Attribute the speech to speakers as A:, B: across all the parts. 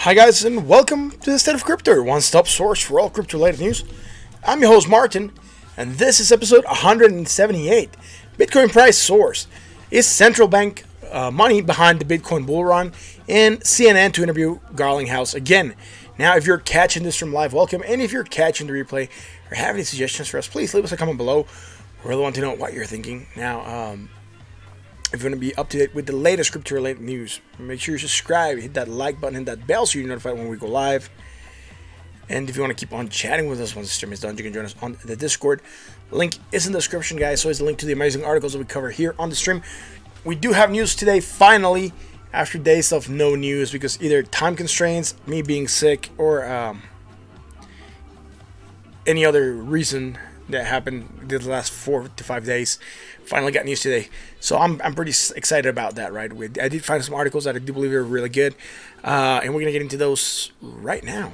A: Hi guys, and welcome to the State of Crypto, your one-stop source for all crypto-related news. I'm your host Martin, and this is episode 178. Bitcoin price soars. Is central bank money behind the Bitcoin bull run? And CNN to interview Garlinghouse again. Now, if you're catching this from live, welcome. And if you're catching the replay or have any suggestions for us, please leave us a comment below. We really want to know what you're thinking. Now, if you want to be up to date with the latest crypto-related news, make sure you subscribe, hit that like button, and that bell so you're notified when we go live. And if you want to keep on chatting with us once the stream is done, you can join us on the Discord. Link is in the description, guys. So is the link to the amazing articles that we cover here on the stream. We do have news today, finally, after days of no news, because either time constraints, me being sick, or any other reason that happened the last 4 to 5 days. Finally got news today, so I'm pretty excited about that. Right, I did find some articles that I do believe are really good, and we're gonna get into those right now.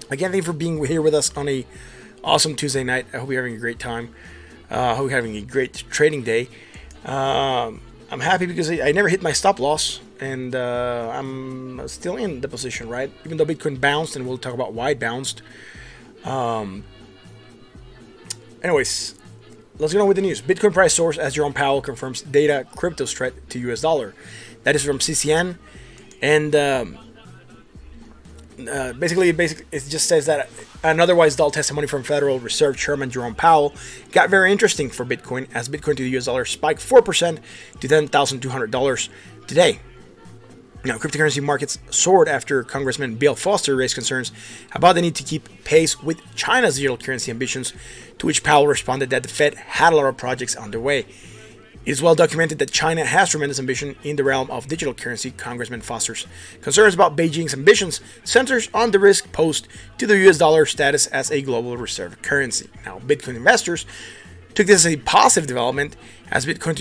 A: Again, thank you for being here with us on a awesome Tuesday night. I hope you're having a great time. I hope you're having a great trading day. I'm happy because I never hit my stop loss, and I'm still in the position, right? Even though Bitcoin bounced, and we'll talk about why it bounced. Anyways, let's get on with the news. Bitcoin price soars as Jerome Powell confirms data crypto threat to US dollar. That is from CCN, and basically it just says that an otherwise dull testimony from Federal Reserve Chairman Jerome Powell got very interesting for Bitcoin, as Bitcoin to the US dollar spiked 4% to $10,200 today. Now, cryptocurrency markets soared after Congressman Bill Foster raised concerns about the need to keep pace with China's digital currency ambitions, to which Powell responded that the Fed had a lot of projects underway. It is well documented that China has tremendous ambition in the realm of digital currency. Congressman Foster's concerns about Beijing's ambitions centers on the risk posed to the US dollar status as a global reserve currency. Now, Bitcoin investors took this as a positive development, as Bitcoin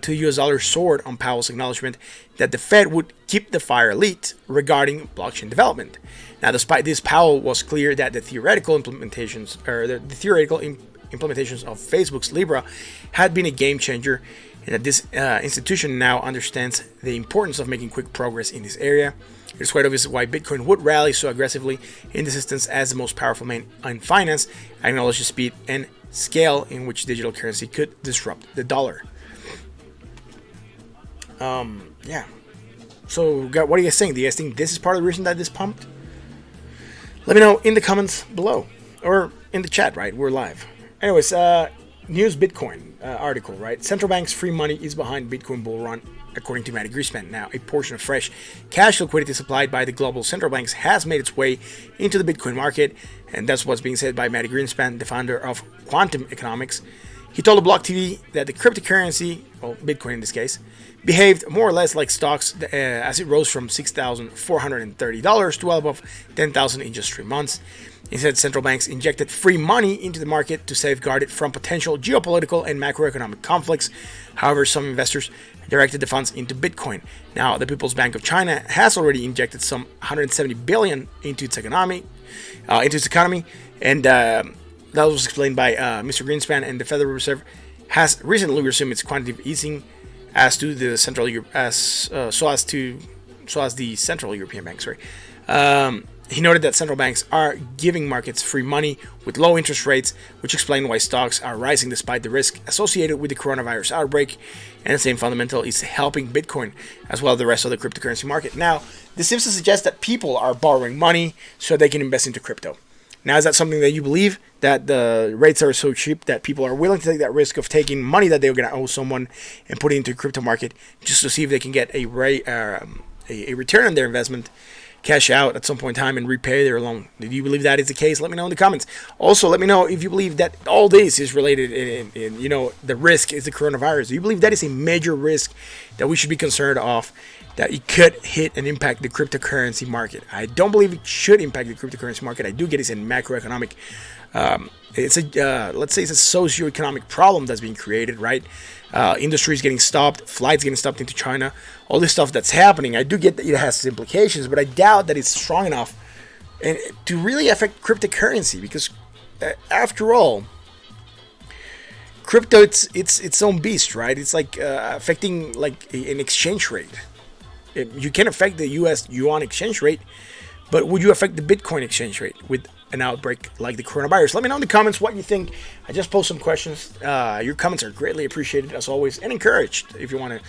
A: to US dollar soared on Powell's acknowledgement that the Fed would keep the fire lit regarding blockchain development. Now, despite this, Powell was clear that the theoretical implementations of Facebook's Libra had been a game changer, and that this institution now understands the importance of making quick progress in this area. It's quite obvious why Bitcoin would rally so aggressively in this instance, as the most powerful man in finance acknowledged the speed and scale in which digital currency could disrupt the dollar. Yeah. So, what are you guys saying? Do you guys think this is part of the reason that this pumped? Let me know in the comments below, or in the chat, right? We're live. Anyways, News Bitcoin article, right? Central bank's free money is behind Bitcoin bull run, according to Matty Greenspan. Now, a portion of fresh cash liquidity supplied by the global central banks has made its way into the Bitcoin market, and that's what's being said by Matty Greenspan, the founder of Quantum Economics. He told Block TV that the cryptocurrency, well, Bitcoin in this case, behaved more or less like stocks as it rose from $6,430 to well above $10,000 in just 3 months. He said central banks injected free money into the market to safeguard it from potential geopolitical and macroeconomic conflicts. However, some investors directed the funds into Bitcoin. Now, the People's Bank of China has already injected some $170 billion into its economy, and that was explained by Mr. Greenspan. And the Federal Reserve has recently resumed its quantitative easing, as to the Central European Bank. He noted that central banks are giving markets free money with low interest rates, which explain why stocks are rising despite the risk associated with the coronavirus outbreak. And the same fundamental is helping Bitcoin as well as the rest of the cryptocurrency market. Now, this seems to suggest that people are borrowing money so they can invest into crypto. Now, is that something that you believe, that the rates are so cheap that people are willing to take that risk of taking money that they're going to owe someone and put it into a crypto market just to see if they can get a return on their investment, cash out at some point in time and repay their loan? Do you believe that is the case? Let me know in the comments. Also, let me know if you believe that all this is related in the risk is the coronavirus. Do you believe that is a major risk that we should be concerned of, that it could hit and impact the cryptocurrency market? I don't believe it should impact the cryptocurrency market. I do get it's a macroeconomic, let's say it's a socioeconomic problem that's being created, right? Industries getting stopped, flights getting stopped into China, all this stuff that's happening. I do get that it has its implications, but I doubt that it's strong enough to really affect cryptocurrency, because after all, crypto, it's its own beast, right? It's like affecting like an exchange rate. You can affect the U.S. yuan exchange rate, but would you affect the Bitcoin exchange rate with an outbreak like the coronavirus? Let me know in the comments what you think. I just posted some questions. Your comments are greatly appreciated as always and encouraged. If you want to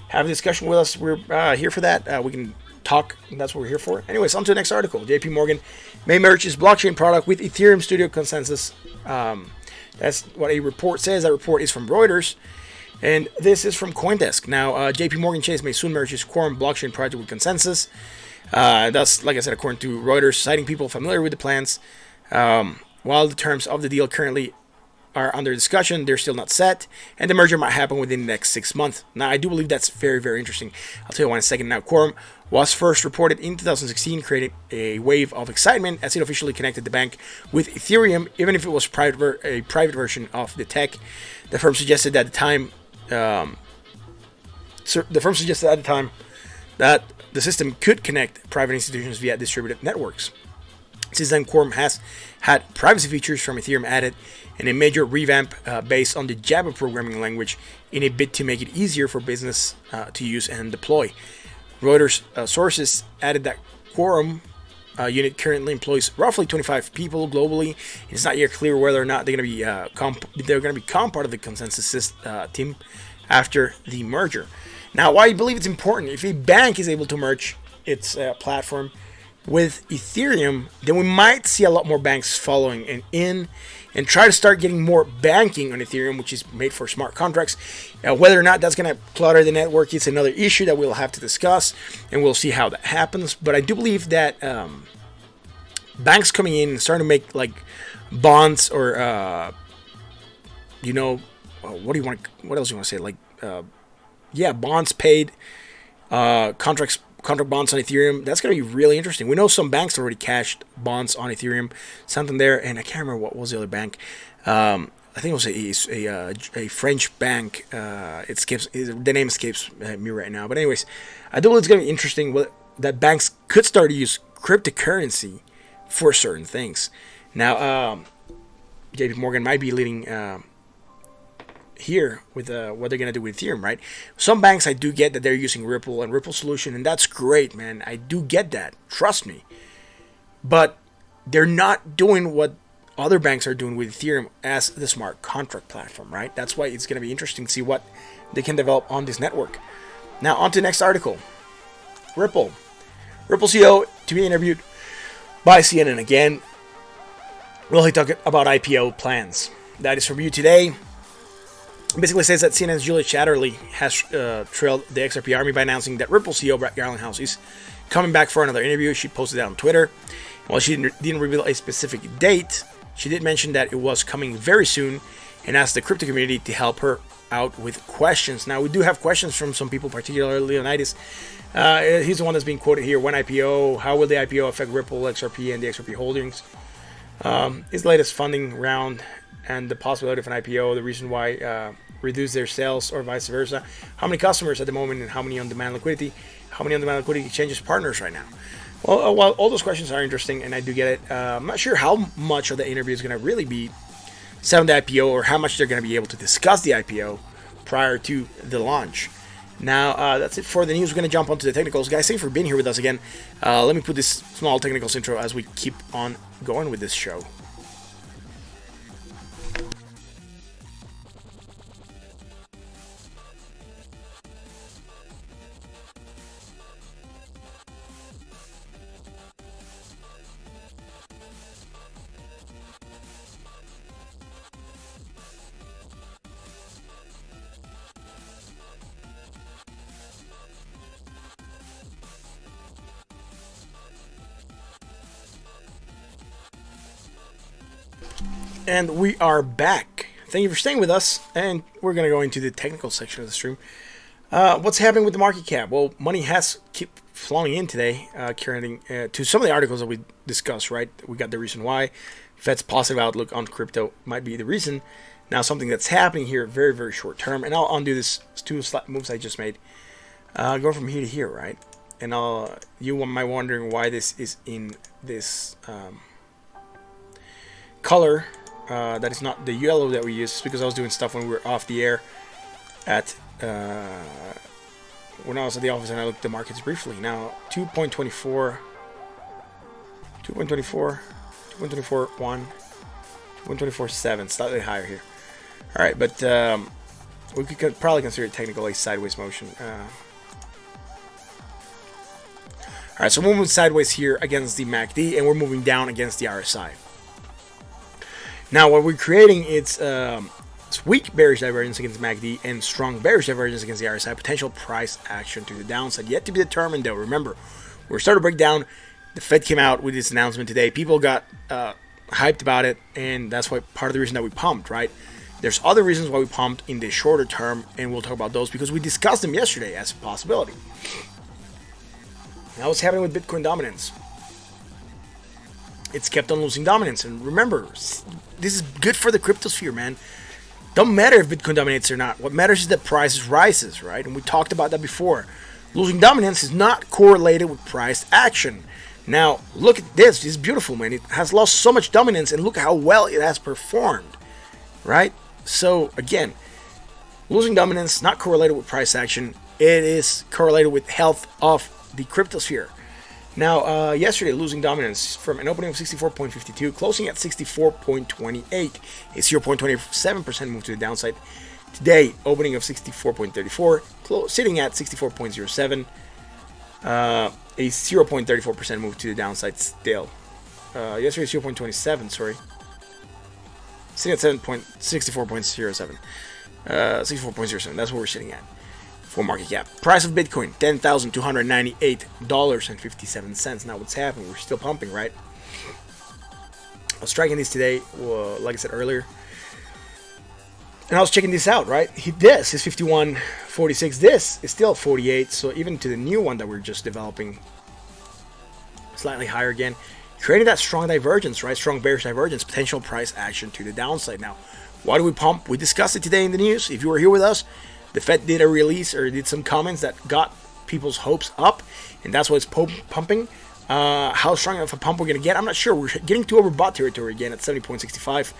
A: have a discussion with us, we're here for that. We can talk. That's what we're here for. Anyways, on to the next article. JP Morgan may merge its blockchain product with Ethereum Studio Consensus. That's what a report says. That report is from Reuters. And this is from CoinDesk. Now, JP Morgan Chase may soon merge its Quorum blockchain project with Consensus. That's, like I said, according to Reuters, citing people familiar with the plans. While the terms of the deal currently are under discussion, they're still not set, and the merger might happen within the next 6 months. Now, I do believe that's very, very interesting. I'll tell you why in a second. Now, Quorum was first reported in 2016, creating a wave of excitement as it officially connected the bank with Ethereum, even if it was a private version of the tech. The firm suggested at the time that the system could connect private institutions via distributed networks. Since then, Quorum has had privacy features from Ethereum added and a major revamp based on the Java programming language in a bid to make it easier for business to use and deploy. Reuters sources added that Quorum unit currently employs roughly 25 people globally. It's not yet clear whether or not they're going to become part of the Consensus team after the merger. Now, why I believe it's important, if a bank is able to merge its platform with Ethereum, then we might see a lot more banks following and try to start getting more banking on Ethereum, which is made for smart contracts. Whether or not that's going to clutter the network is another issue that we'll have to discuss, and we'll see how that happens. But I do believe that banks coming in and starting to make like bonds or what else do you want to say? Like bonds paid, contract bonds on Ethereum. That's going to be really interesting. We know some banks already cashed bonds on Ethereum, something there, and I can't remember what was the other bank. I think it was a French bank. The name escapes me right now. But anyways, I do believe it's going to be interesting that banks could start to use cryptocurrency for certain things. Now, JP Morgan might be leading here with what they're going to do with Ethereum, right? Some banks, I do get that they're using Ripple and Ripple Solution, and that's great, man. I do get that. Trust me. But they're not doing what other banks are doing with Ethereum as the smart contract platform, right? That's why it's going to be interesting to see what they can develop on this network. Now, on to the next article. Ripple CEO to be interviewed by CNN again. Will he talk about IPO plans? That is from you today. Basically says that CNN's Julia Chatterley has trailed the XRP army by announcing that Ripple CEO Brett Garlinghouse is coming back for another interview. She posted that on Twitter. While she didn't reveal a specific date, she did mention that it was coming very soon and asked the crypto community to help her out with questions. Now, we do have questions from some people, particularly Leonidas. He's the one that's being quoted here. When IPO? How will the IPO affect Ripple, XRP, and the XRP holdings? His latest funding round and the possibility of an IPO, the reason why reduce their sales or vice versa. How many customers at the moment and how many on-demand liquidity? How many on-demand liquidity changes partners right now? Well, while all those questions are interesting and I do get it, I'm not sure how much of the interview is going to really be set on the IPO or how much they're going to be able to discuss the IPO prior to the launch. Now, that's it for the news. We're going to jump onto the technicals. Guys, thanks for being here with us again. Let me put this small technicals intro as we keep on going with this show. And we are back. Thank you for staying with us. And we're going to go into the technical section of the stream. What's happening with the market cap? Well, money has kept flowing in today, carrying to some of the articles that we discussed, right? We got the reason why. Fed's positive outlook on crypto might be the reason. Now, something that's happening here very, very short term. And I'll undo this two slight moves I just made. Go from here to here, right? And you might be wondering why this is in this color. That is not the yellow that we use, because I was doing stuff when we were off the air at when I was at the office and I looked at the markets briefly. Now 2.24, 2.24, 2.24.1, 2.24.7, slightly higher here. All right, but we could probably consider it technically a sideways motion. All right, so we're moving sideways here against the MACD, and we're moving down against the RSI. Now, what we're creating it's weak bearish divergence against the MACD and strong bearish divergence against the RSI. Potential price action to the downside yet to be determined, though. Remember, we're starting to break down. The Fed came out with this announcement today. People got hyped about it, and that's why part of the reason that we pumped, right? There's other reasons why we pumped in the shorter term, and we'll talk about those because we discussed them yesterday as a possibility. Now, what's happening with Bitcoin dominance? It's kept on losing dominance. And remember, this is good for the cryptosphere, man. Don't matter if Bitcoin dominates or not. What matters is that price rises, right? And we talked about that before. Losing dominance is not correlated with price action. Now, look at this. This is beautiful, man. It has lost so much dominance, and look how well it has performed, right? So, again, losing dominance not correlated with price action. It is correlated with health of the cryptosphere. Now, yesterday, losing dominance from an opening of 64.52, closing at 64.28, a 0.27% move to the downside. Today, opening of 64.34, sitting at 64.07, a 0.34% move to the downside still. Yesterday, 0.27, sorry. Sitting at 64.07. 64.07, that's what we're sitting at. For market cap. Price of Bitcoin, $10,298.57. Now what's happening? We're still pumping, right? I was tracking these today, like I said earlier. And I was checking this out, right? This is 51.46. This is still 48. So even to the new one that we're just developing, slightly higher again. Creating that strong divergence, right? Strong bearish divergence, potential price action to the downside. Now, why do we pump? We discussed it today in the news. If you were here with us, the Fed did a release or did some comments that got people's hopes up, and that's why it's pumping. How strong of a pump we're going to get, I'm not sure. We're getting to overbought territory again at 70.65.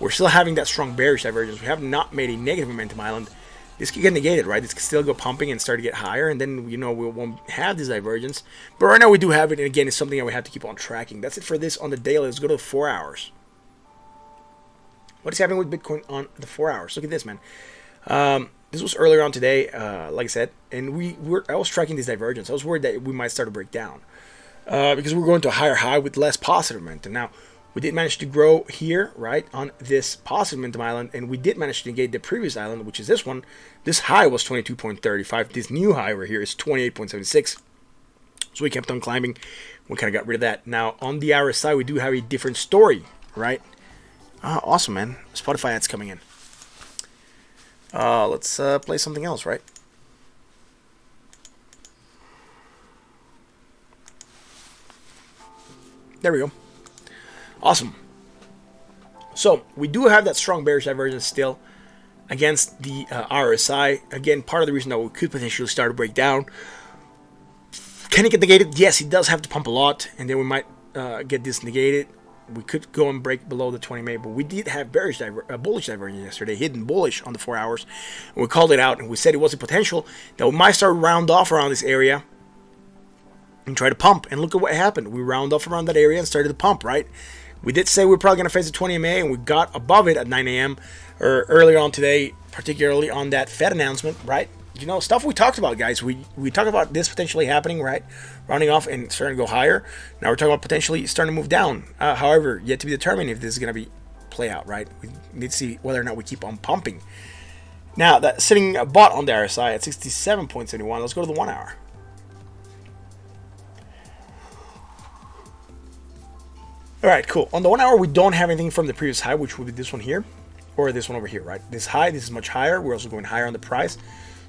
A: We're still having that strong bearish divergence. We have not made a negative momentum island. This could get negated, right? This could still go pumping and start to get higher, and then, we won't have this divergence. But right now we do have it, and again, it's something that we have to keep on tracking. That's it for this on the daily. Let's go to the 4 hours. What is happening with Bitcoin on the 4 hours? Look at this, man. This was earlier on today, like I said, and I was tracking this divergence. I was worried that we might start to break down because we're going to a higher high with less positive momentum. Now, we did manage to grow here, right, on this positive momentum island, and we did manage to negate the previous island, which is this one. This high was 22.35. This new high over here is 28.76. So we kept on climbing. We kind of got rid of that. Now, on the RSI, we do have a different story, right? Awesome, man. Spotify ads coming in. Let's play something else, right? There we go. Awesome. So we do have that strong bearish divergence still against the RSI. Again, part of the reason that we could potentially start to break down. Can it get negated? Yes, it does have to pump a lot, and then we might get this negated. We could go and break below the 20 MA, but we did have bullish divergence yesterday, hidden bullish on the 4 hours. And we called it out, and we said it was a potential that we might start to round off around this area and try to pump. And look at what happened. We round off around that area and started to pump, right? We did say we were probably going to face the 20 MA, and we got above it at 9 a.m. or earlier on today, particularly on that Fed announcement, right? Stuff we talked about, guys. We talked about this potentially happening, right? Rounding off and starting to go higher. Now we're talking about potentially starting to move down. However, yet to be determined if this is going to be play out, right? We need to see whether or not we keep on pumping. Now, that sitting bought on the RSI at 67.71. Let's go to the 1 hour. All right, cool. On the 1 hour, we don't have anything from the previous high, which would be this one here or this one over here, right? This high, this is much higher. We're also going higher on the price.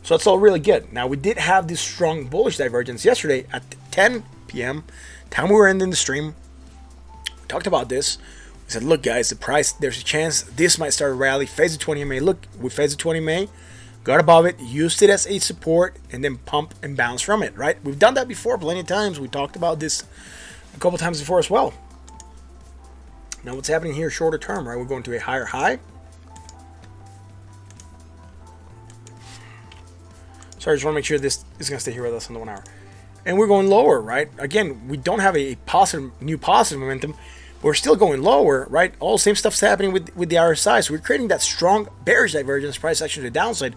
A: So that's all really good. Now, we did have this strong bullish divergence yesterday at 10 p.m. Time we were ending the stream. We talked about this. We said, look, guys, the price, there's a chance this might start a rally. Phase the 20 MA. Look, we phased the 20 MA, got above it, used it as a support, and then pump and bounce from it, right? We've done that before plenty of times. We talked about this a couple times before as well. Now, what's happening here shorter term, right? We're going to a higher high. Sorry, I just want to make sure this is going to stay here with us on the 1 hour. And we're going lower, right? Again, we don't have a new positive momentum. We're still going lower, right? All the same stuff's happening with the RSI. So we're creating that strong bearish divergence, price action to the downside.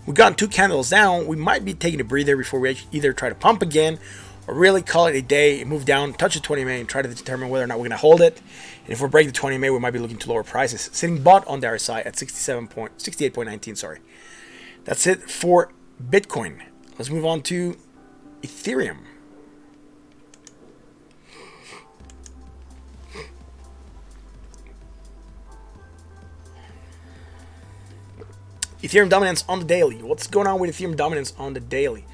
A: We've gotten 2 candles down. We might be taking a breather before we either try to pump again or really call it a day, move down, touch the 20 MA, and try to determine whether or not we're going to hold it. And if we break the 20 MA, we might be looking to lower prices. Sitting bought on the RSI at 68.19, sorry. That's it for Bitcoin. Let's move on to Ethereum. Ethereum dominance on the daily. What's going on with Ethereum dominance on the daily?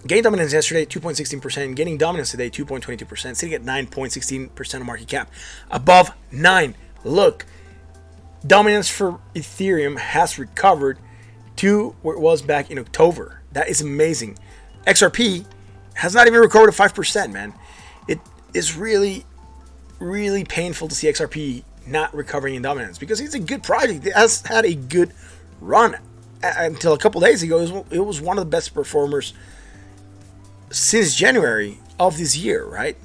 A: Gain dominance yesterday, 2.16%. Gaining dominance today, 2.22%. Sitting at 9.16% of market cap. Above 9. Look, dominance for Ethereum has recovered to where it was back in October. That is amazing. XRP has not even recovered to 5%, man. It is really, really painful to see XRP not recovering in dominance because it's a good project. It has had a good run until a couple days ago. It was one of the best performers since January of this year, right?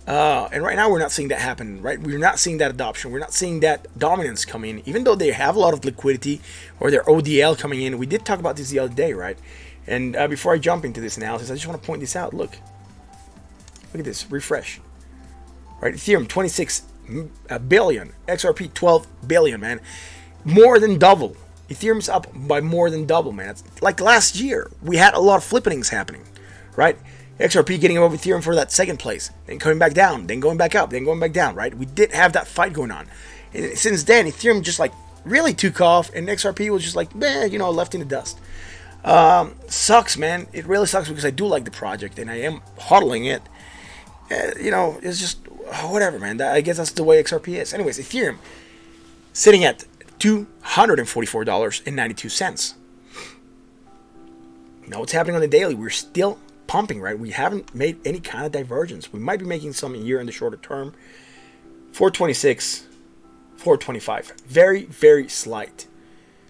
A: And right now we're not seeing that happen, right? We're not seeing that adoption. We're not seeing that dominance come in, even though they have a lot of liquidity or their ODL coming in. We did talk about this the other day, right? And before I jump into this analysis, I just want to point this out. Look at this. Refresh. Right? Ethereum, 26 billion. XRP, 12 billion, man. More than double. Ethereum's up by more than double, man. It's like last year, we had a lot of flippings happening, right? XRP getting above Ethereum for that second place, then coming back down, then going back up, then going back down, right? We did have that fight going on. And since then, Ethereum just like really took off, and XRP was just like, left in the dust. Sucks, man. It really sucks because I do like the project, and I am hodling it. It's just whatever, man. I guess that's the way XRP is. Anyways, Ethereum sitting at $244.92. Now what's happening on the daily? We're still pumping, right? We haven't made any kind of divergence. We might be making some here in the shorter term. 426, 425. Very, very slight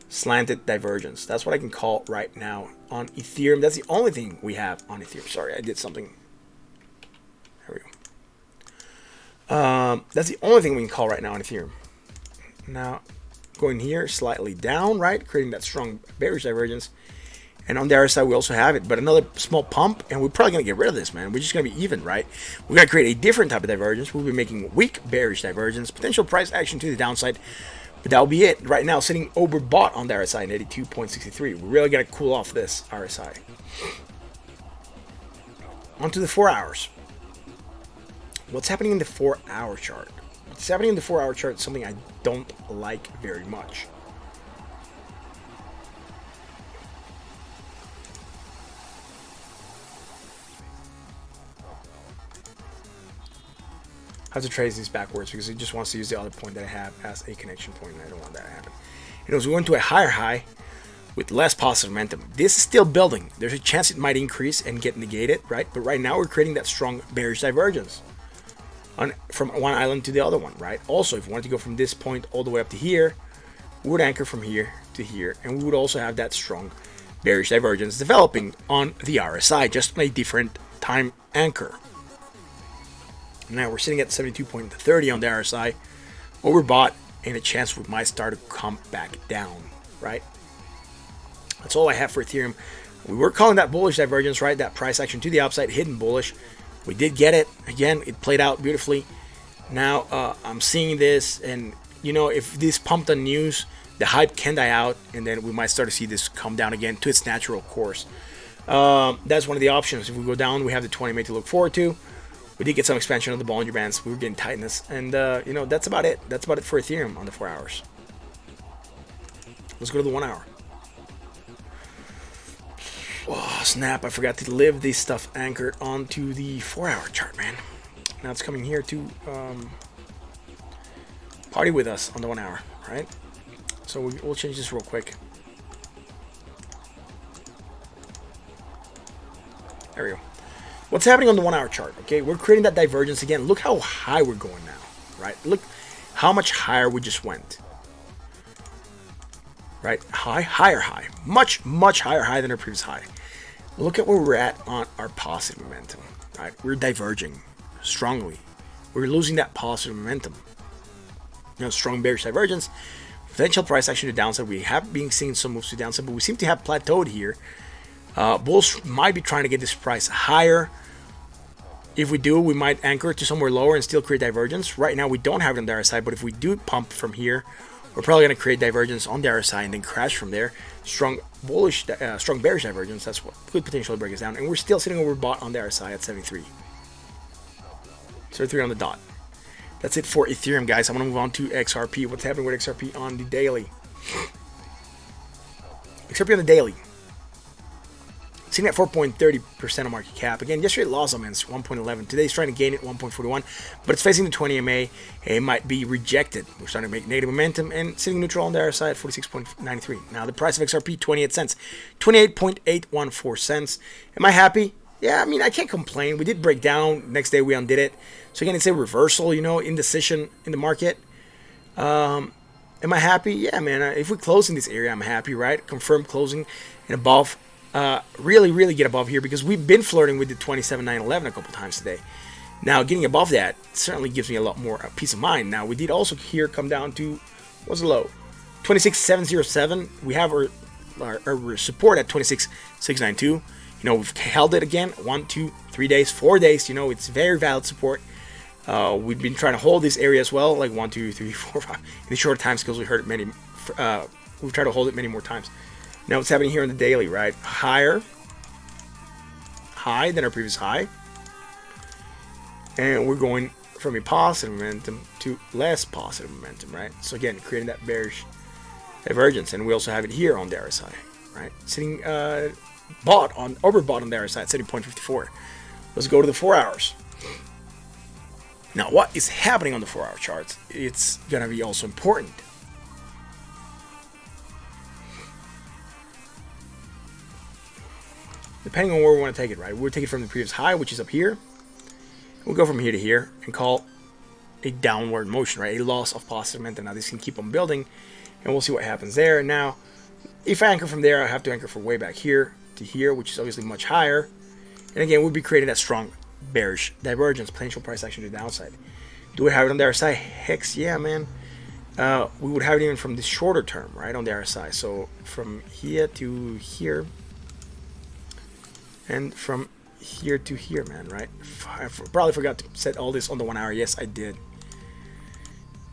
A: slanted divergence. That's what I can call right now on Ethereum. That's the only thing we have on Ethereum. Sorry, I did something. There we go. That's the only thing we can call right now on Ethereum. Now, going here, slightly down, right? Creating that strong bearish divergence. And on the other side, we also have it. But another small pump, and we're probably going to get rid of this, man. We're just going to be even, right? We're going to create a different type of divergence. We'll be making weak bearish divergence. Potential price action to the downside. But that'll be it. Right now, sitting overbought on the RSI at 82.63. We're really going to cool off this RSI. Onto the 4 hours. What's happening in the 4-hour chart? What's happening in the 4-hour chart is something I don't like very much. I have to trace these backwards because it just wants to use the other point that I have as a connection point, and I don't want that to happen. It was going to a higher high with less positive momentum. This is still building. There's a chance it might increase and get negated, right? But right now we're creating that strong bearish divergence from one island to the other one, right? Also, if we wanted to go from this point all the way up to here, we would anchor from here to here, and we would also have that strong bearish divergence developing on the RSI, just on a different time anchor. Now we're sitting at 72.30 on the RSI, overbought, and a chance we might start to come back down, right? That's all I have for Ethereum. We were calling that bullish divergence, right? That price action to the upside, hidden bullish. We did get it. Again, it played out beautifully. Now I'm seeing this, and if this pumped on news, the hype can die out, and then we might start to see this come down again to its natural course. That's one of the options. If we go down, we have the 20 MA to look forward to. We did get some expansion of the Bollinger Bands. We were getting tightness. And, that's about it. That's about it for Ethereum on the 4 hours. Let's go to the 1 hour. Oh, snap. I forgot to leave this stuff anchored onto the 4-hour chart, man. Now it's coming here to party with us on the 1 hour, right? So we'll change this real quick. There we go. What's happening on the 1 hour chart? Okay, we're creating that divergence again. Look how high we're going now, right? Look how much higher we just went. right? Higher high, much higher high than our previous high. Look at where we're at on our positive momentum, right? We're diverging strongly. We're losing that positive momentum. Strong bearish divergence, potential price action to downside. We have been seeing some moves to downside, but we seem to have plateaued here. Bulls might be trying to get this price higher. If we do, we might anchor it to somewhere lower and still create divergence. Right now, we don't have it on the RSI, but if we do pump from here, we're probably going to create divergence on the RSI and then crash from there. Strong bearish divergence. That's what could potentially break us down. And we're still sitting overbought on the RSI at 73. 73 on the dot. That's it for Ethereum, guys. I'm going to move on to XRP. What's happening with XRP on the daily? XRP on the daily. Sitting at 4.30% of market cap. Again, yesterday it lost against 1.11. Today it's trying to gain it 1.41, but it's facing the 20 MA. It might be rejected. We're starting to make negative momentum and sitting neutral on the other side at 46.93. Now the price of XRP, 28 cents, 28.814 cents. Am I happy? Yeah, I mean, I can't complain. We did break down. Next day we undid it. So again, it's a reversal, indecision in the market. Am I happy? Yeah, man. If we close in this area, I'm happy, right? Confirm closing and above. Really get above here because we've been flirting with the 27.911 a couple times today. Now, getting above that certainly gives me a lot more peace of mind. Now, we did also here come down to, what's the low? 26.707. We have our support at 26.692. We've held it again 1, 2, 3 days, 4 days. It's very valid support. We've been trying to hold this area as well, like 1, 2, 3, 4, 5. In the short time scales, we've tried to hold it many more times. Now what's happening here on the daily, right? High than our previous high. And we're going from a positive momentum to less positive momentum, right? So again, creating that bearish divergence. And we also have it here on the RSI, right? Sitting overbought on the RSI at 70.54. Let's go to the 4 hours. Now what is happening on the 4-hour charts? It's going to be also important. Depending on where we want to take it, right? We'll take it from the previous high, which is up here. We'll go from here to here and call a downward motion, right? A loss of positive momentum. Now this can keep on building, and we'll see what happens there. Now, if I anchor from there, I have to anchor from way back here to here, which is obviously much higher. And again, we'll be creating that strong bearish divergence, potential price action to the downside. Do we have it on the RSI? Heck yeah, man. We would have it even from the shorter term, right, on the RSI. So from here to here. And from here to here, man, right? I probably forgot to set all this on the 1 hour. Yes, I did.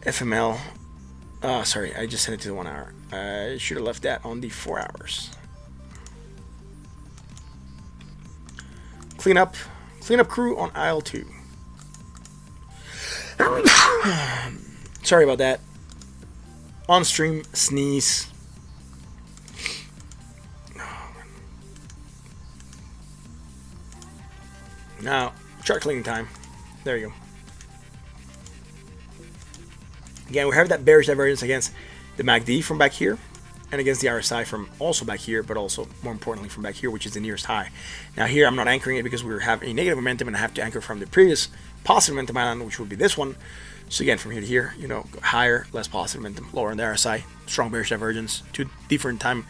A: FML. Sorry, I just sent it to the 1 hour. I should have left that on the 4 hours. Clean up crew on aisle 2. Sorry about that. On stream sneeze. Now, chart cleaning time. There you go. Again, we have that bearish divergence against the MACD from back here and against the RSI from also back here, but also more importantly from back here, which is the nearest high. Now here, I'm not anchoring it because we have a negative momentum and I have to anchor from the previous positive momentum island, which would be this one. So again, from here to here, higher, less positive momentum, lower on the RSI, strong bearish divergence, 2 different time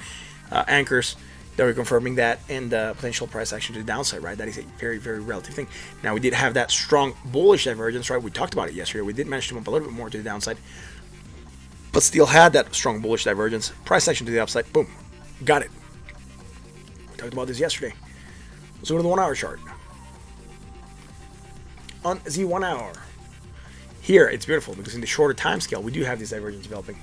A: anchors. That we're confirming that, and potential price action to the downside, right? That is a very relative thing. Now we did have that strong bullish divergence, right? We talked about it yesterday. We did manage to move a little bit more to the downside, but still had that strong bullish divergence. Price action to the upside, boom, got it. We talked about this yesterday. Let's go to the 1 hour chart. On the 1 hour, here it's beautiful because in the shorter time scale, we do have this divergence developing.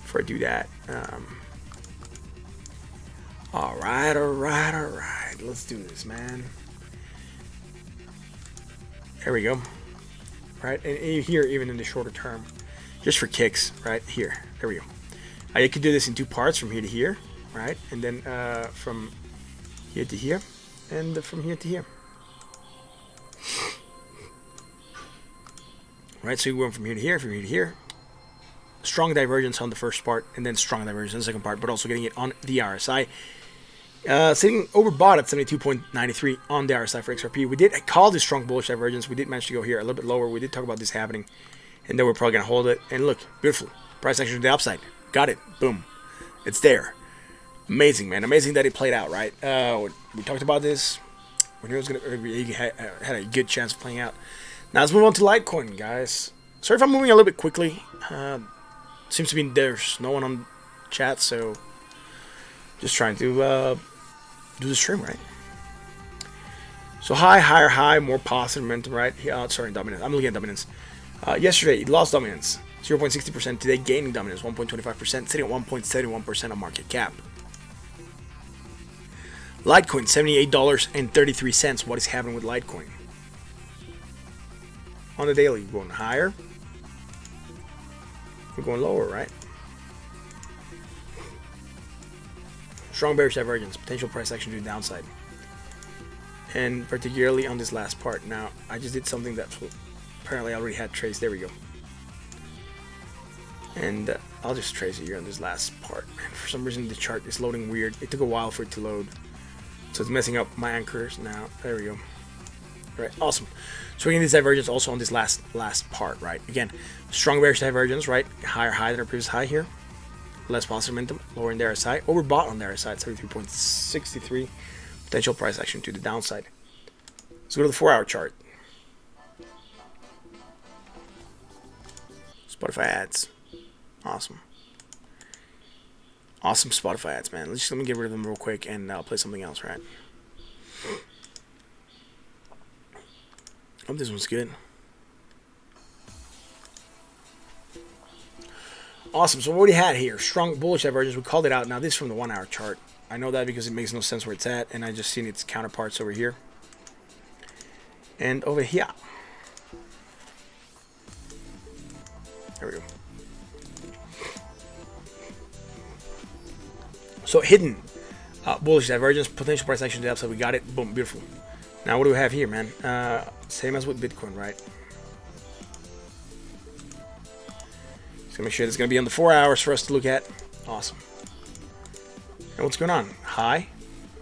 A: Before I do that. All right. Let's do this, man. There we go. Right, and here, even in the shorter term, just for kicks, right here. There we go. You could do this in 2 parts, from here to here, right, and then from here to here, and from here to here. Right, so we went from here to here, from here to here. Strong divergence on the first part, and then strong divergence on the second part, but also getting it on the RSI. Sitting overbought at 72.93 on the RSI for XRP. We did call this strong bullish divergence. We did manage to go here a little bit lower. We did talk about this happening, and then we're probably going to hold it. And look, beautiful. Price action to the upside. Got it. Boom. It's there. Amazing, man. Amazing that it played out, right? We talked about this. We knew it was had a good chance of playing out. Now let's move on to Litecoin, guys. Sorry if I'm moving a little bit quickly. Seems to be there's no one on chat, so just trying to do the stream, right? So high, higher high, more positive momentum, right? Sorry, dominance. I'm looking at dominance. Yesterday, it lost dominance, 0.60%. Today, gaining dominance, 1.25%, sitting at 1.71% of market cap. Litecoin, $78.33. What is happening with Litecoin? On the daily, going higher. We're going lower, right? Strong bearish divergence, potential price action to the downside. And particularly on this last part. Now, I just did something that apparently I already had traced. There we go. And I'll just trace it here on this last part. And for some reason, the chart is loading weird. It took a while for it to load. So it's messing up my anchors now. There we go. All right, awesome. So we're getting this divergence also on this last part, right? Again, strong bearish divergence, right? Higher high than our previous high here. Less positive momentum, lower in the RSI. Overbought on the RSI, 73.63. Potential price action to the downside. Let's go to the 4-hour chart. Spotify ads. Awesome. Awesome Spotify ads, man. Let me get rid of them real quick and I'll play something else, right? Hope this one's good. Awesome. So what we had here, strong bullish divergence. We called it out. Now this is from the 1-hour chart. I know that because it makes no sense where it's at, and I just seen its counterparts over here and over here. There we go. So hidden bullish divergence, potential price action to the upside. We got it. Boom, beautiful. Now what do we have here, man? Same as with Bitcoin, right? Just gonna make sure this is gonna be on the 4 hours for us to look at. Awesome. And what's going on? High,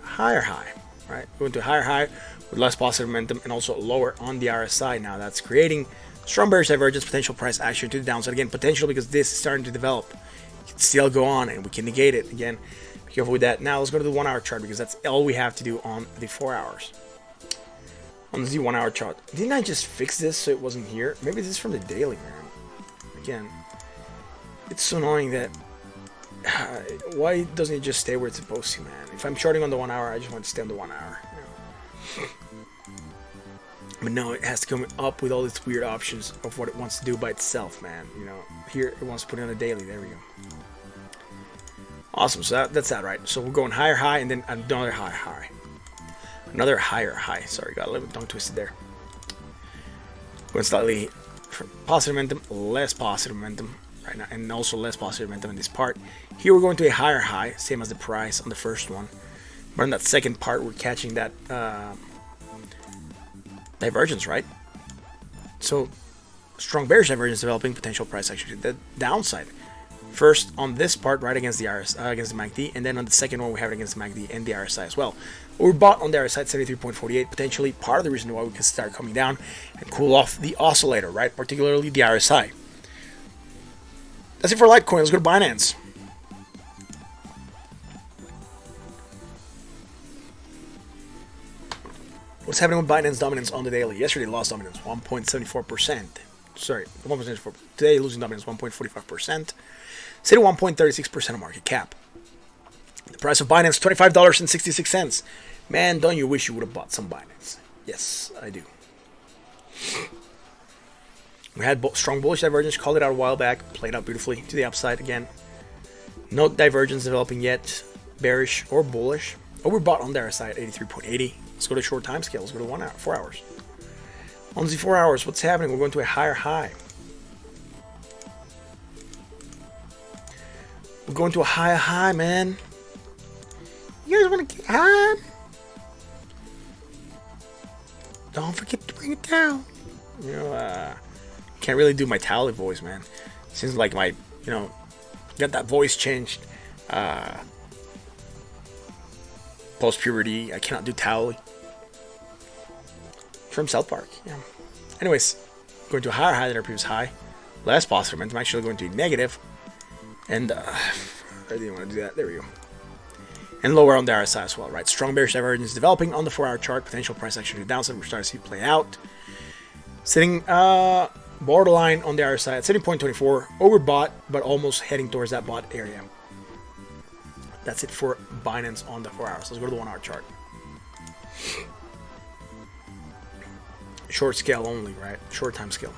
A: higher high, right? Going to higher high with less positive momentum and also lower on the RSI. Now that's creating strong bearish divergence, potential price action to the downside. Again, potential because this is starting to develop. It can still go on and we can negate it. Again, be careful with that. Now let's go to the 1-hour chart because that's all we have to do on the 4 hours. On the 1-hour chart. Didn't I just fix this so it wasn't here? Maybe this is from the daily, man. Again, it's so annoying that why doesn't it just stay where it's supposed to, man? If I'm charting on the 1 hour, I just want to stay on the 1 hour. You know? But no, it has to come up with all these weird options of what it wants to do by itself, man. You know, here it wants to put it on a daily. There we go. Awesome. So that's that, right? So we're going higher high and then another higher high. Another higher high. Sorry, got a little bit tongue twisted there. Going slightly positive momentum, less positive momentum. Right now, and also less positive momentum in this part. Here we're going to a higher high, same as the price on the first one. But in that second part, we're catching that divergence, right? So strong bearish divergence developing, potential price action to the downside. First on this part, right against the RSI, against the MACD, and then on the second one we have it against the MACD and the RSI as well. We're bought on the RSI at 73.48, potentially part of the reason why we can start coming down and cool off the oscillator, right? Particularly the RSI. That's it for Litecoin. Let's go to Binance. What's happening with Binance dominance on the daily? Yesterday lost dominance 1.74%. Sorry, 1.74%. Today losing dominance 1.45%. Sitting 1.36% of market cap. The price of Binance $25.66. Man, don't you wish you would have bought some Binance? Yes, I do. We had strong bullish divergence, called it out a while back, played out beautifully to the upside again. No divergence developing yet, bearish or bullish. Overbought on the RSI at 83.80. Let's go to short time scale. Let's go to 1 hour, 4 hours. On the 4 hours, what's happening? We're going to a higher high. We're going to a higher high, man. You guys want to get high? Don't forget to bring it down. You know, can't really do my tally voice, man. Seems like my, you know, got that voice changed. Post-puberty, I cannot do tally. From South Park, yeah. Anyways, going to a higher high than our previous high. Less positive momentum, actually going to be negative. And I didn't want to do that. There we go. And lower on the RSI as well, right? Strong bearish divergence developing on the 4-hour chart. Potential price action to the downside. We're starting to see it play out. Sitting borderline on the RSI at 70.24. Overbought, but almost heading towards that bought area. That's it for Binance on the 4 hours. Let's go to the 1-hour chart. Short scale only, right? Short time scale.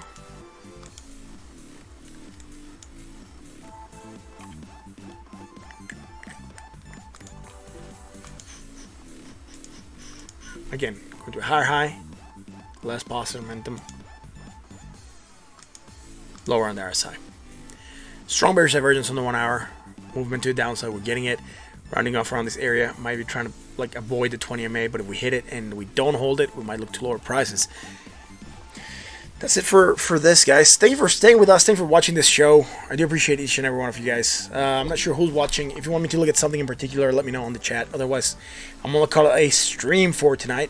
A: Again, going to a higher high, less positive momentum, lower on the RSI. Strong bearish divergence on the 1 hour, movement to the downside. We're getting it, rounding off around this area. Might be trying to like avoid the 20 MA, but if we hit it and we don't hold it, we might look to lower prices. That's it for this, guys. Thank you for staying with us. Thank you for watching this show. I do appreciate each and every one of you guys. I'm not sure who's watching. If you want me to look at something in particular, let me know on the chat. Otherwise, I'm going to call it a stream for tonight.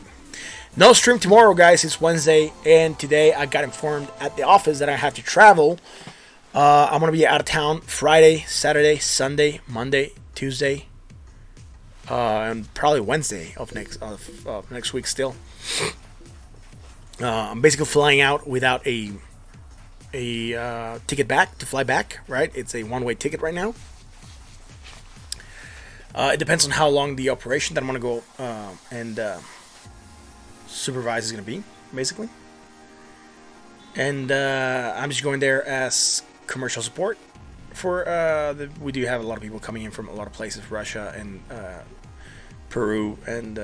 A: No stream tomorrow, guys. It's Wednesday, and today I got informed at the office that I have to travel. I'm going to be out of town Friday, Saturday, Sunday, Monday, Tuesday, and probably Wednesday of next week still. I'm basically flying out without a ticket back to fly back, right? It's a one-way ticket right now. It depends on how long the operation that I'm going to go and supervise is going to be, basically. And I'm just going there as commercial support for we do have a lot of people coming in from a lot of places, Russia and Peru, and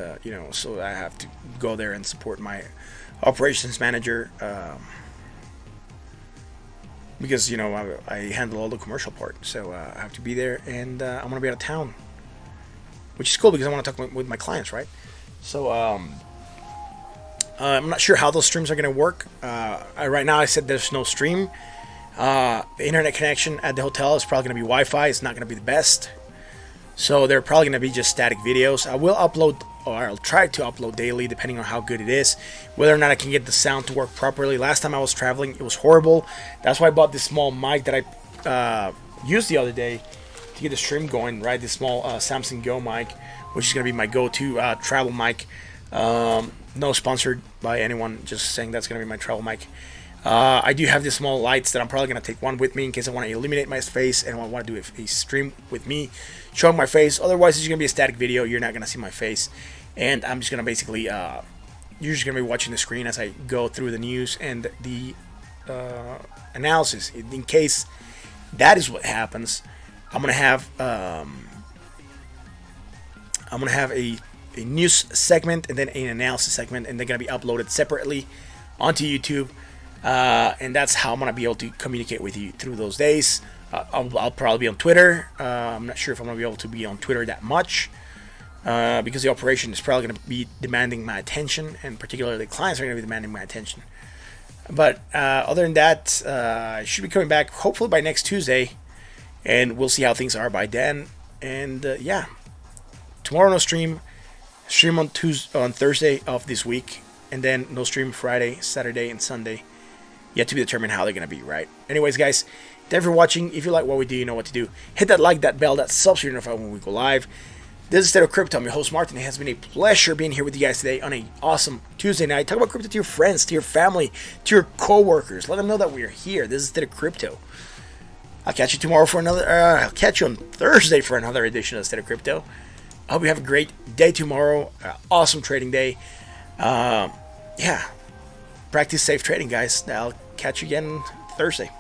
A: so I have to go there and support my operations manager because I handle all the commercial part, so I have to be there, and I'm gonna be out of town, which is cool because I want to talk with my clients, right? So I'm not sure how those streams are gonna work. Right now I said there's no stream. The internet connection at the hotel is probably gonna be Wi-Fi. It's not gonna be the best, so they're probably gonna be just static videos. I will upload, or I'll try to upload daily, depending on how good it is, whether or not I can get the sound to work properly. Last time I was traveling, it was horrible. That's why I bought this small mic that I used the other day to get the stream going, right? This small Samsung Go mic, which is going to be my go-to travel mic. No sponsored by anyone, just saying that's going to be my travel mic. I do have these small lights that I'm probably going to take one with me in case I want to illuminate my face and I want to do a stream with me showing my face. Otherwise, it's going to be a static video. You're not going to see my face. And I'm just going to basically, you're just going to be watching the screen as I go through the news and the analysis. In case that is what happens, I'm going to have a news segment and then an analysis segment, and they're going to be uploaded separately onto YouTube. And that's how I'm going to be able to communicate with you through those days. I'll probably be on Twitter. I'm not sure if I'm going to be able to be on Twitter that much. Because the operation is probably going to be demanding my attention, and particularly the clients are going to be demanding my attention. But other than that, I should be coming back hopefully by next Tuesday, and we'll see how things are by then. And yeah, tomorrow no stream on Thursday of this week, and then no stream Friday, Saturday, and Sunday. Yet to be determined how they're going to be, right? Anyways, guys, thanks for watching. If you like what we do, you know what to do. Hit that like, that bell, that sub so you're notified when we go live. This is State of Crypto. I'm your host, Martin. It has been a pleasure being here with you guys today on an awesome Tuesday night. Talk about crypto to your friends, to your family, to your co-workers. Let them know that we are here. This is State of Crypto. I'll catch you tomorrow for another, I'll catch you on Thursday for another edition of State of Crypto. I hope you have a great day tomorrow. Awesome trading day. Yeah. Practice safe trading, guys. I'll catch you again Thursday.